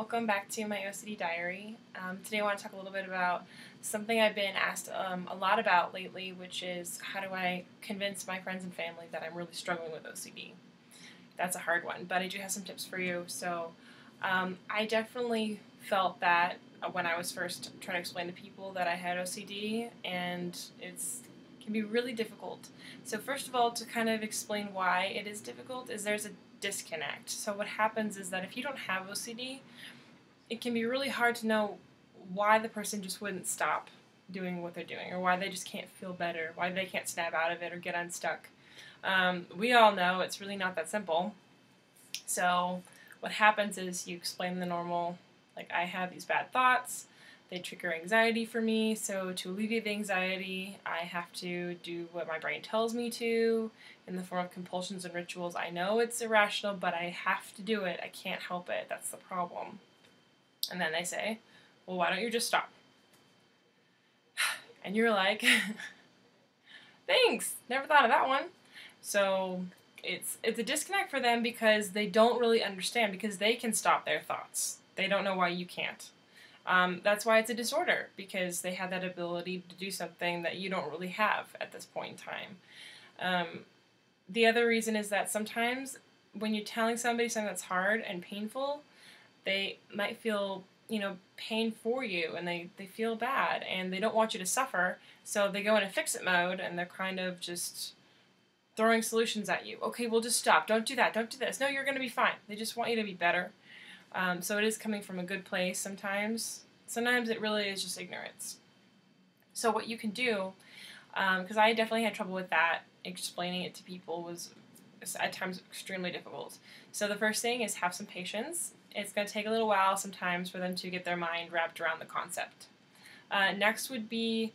Welcome back to my OCD diary. Today I want to talk a little bit about something I've been asked a lot about lately, which is how do I convince my friends and family that I'm really struggling with OCD. That's a hard one, but I do have some tips for you. I definitely felt that when I was first trying to explain to people that I had OCD, and it can be really difficult. So first of all, to kind of explain why it is difficult, is there's a disconnect. So what happens is that if you don't have OCD, it can be really hard to know why the person just wouldn't stop doing what they're doing, or why they just can't feel better, why they can't snap out of it or get unstuck. We all know it's really not that simple. So what happens is you explain the normal, like, I have these bad thoughts, they trigger anxiety for me, so to alleviate the anxiety, I have to do what my brain tells me to in the form of compulsions and rituals. I know it's irrational, but I have to do it. I can't help it. That's the problem. And then they say, well, why don't you just stop? And you're like, thanks, never thought of that one. So it's a disconnect for them because they don't really understand, because they can stop their thoughts. They don't know why you can't. That's why it's a disorder, because they have that ability to do something that you don't really have at this point in time. The other reason is that sometimes when you're telling somebody something that's hard and painful, they might feel, pain for you, and they feel bad, and they don't want you to suffer, so they go in a fix-it mode, and they're kind of just throwing solutions at you. Okay, well, just stop. Don't do that. Don't do this. No, you're going to be fine. They just want you to be better. So it is coming from a good place sometimes. Sometimes it really is just ignorance. So what you can do, because I definitely had trouble with that, explaining it to people was at times extremely difficult. So the first thing is have some patience. It's going to take a little while sometimes for them to get their mind wrapped around the concept. Next would be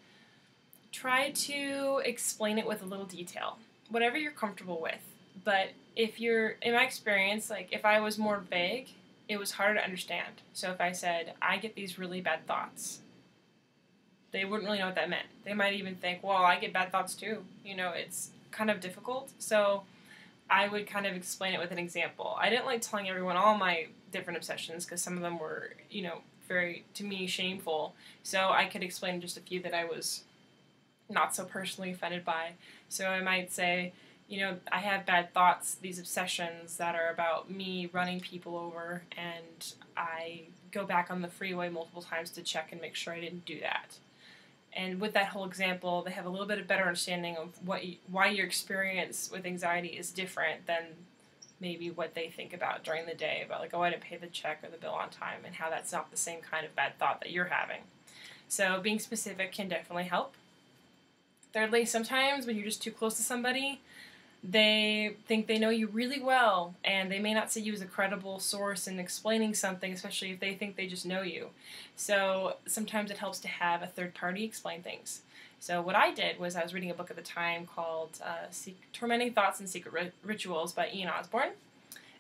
try to explain it with a little detail, whatever you're comfortable with. But if you're, in my experience, like if I was more vague, it was harder to understand. So if I said, I get these really bad thoughts, they wouldn't really know what that meant. They might even think, well, I get bad thoughts too. It's kind of difficult. So I would kind of explain it with an example. I didn't like telling everyone all my different obsessions, because some of them were, very, to me, shameful. So I could explain just a few that I was not so personally offended by. So I might say, I have bad thoughts, these obsessions that are about me running people over, and I go back on the freeway multiple times to check and make sure I didn't do that. And with that whole example, they have a little bit of better understanding of why your experience with anxiety is different than maybe what they think about during the day, about like, oh, I didn't pay the check or the bill on time, and how that's not the same kind of bad thought that you're having. So being specific can definitely help. Thirdly, sometimes when you're just too close to somebody, they think they know you really well, and they may not see you as a credible source in explaining something, especially if they think they just know you. So sometimes it helps to have a third party explain things. So what I did was I was reading a book at the time called Tormenting Thoughts and Secret Rituals by Ian Osborne.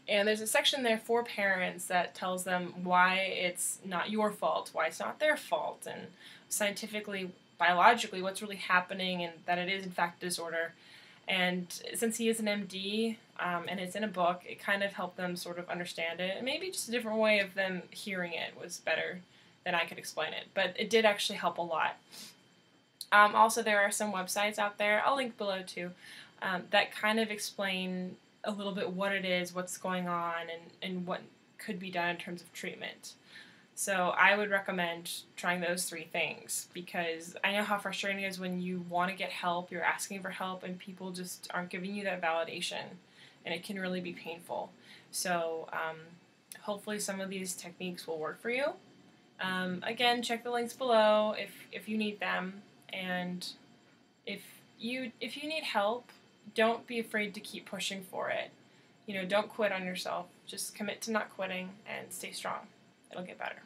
And there's a section there for parents that tells them why it's not your fault, why it's not their fault, and scientifically, biologically, what's really happening, and that it is in fact a disorder. And since he is an MD, and it's in a book, it kind of helped them sort of understand it. And maybe just a different way of them hearing it was better than I could explain it. But it did actually help a lot. Also, there are some websites out there, I'll link below too, that kind of explain a little bit what it is, what's going on, and what could be done in terms of treatment. So I would recommend trying those three things, because I know how frustrating it is when you want to get help, you're asking for help, and people just aren't giving you that validation, and it can really be painful. So hopefully some of these techniques will work for you. Again, check the links below if you need them, and if you need help, don't be afraid to keep pushing for it. Don't quit on yourself. Just commit to not quitting and stay strong. It'll get better.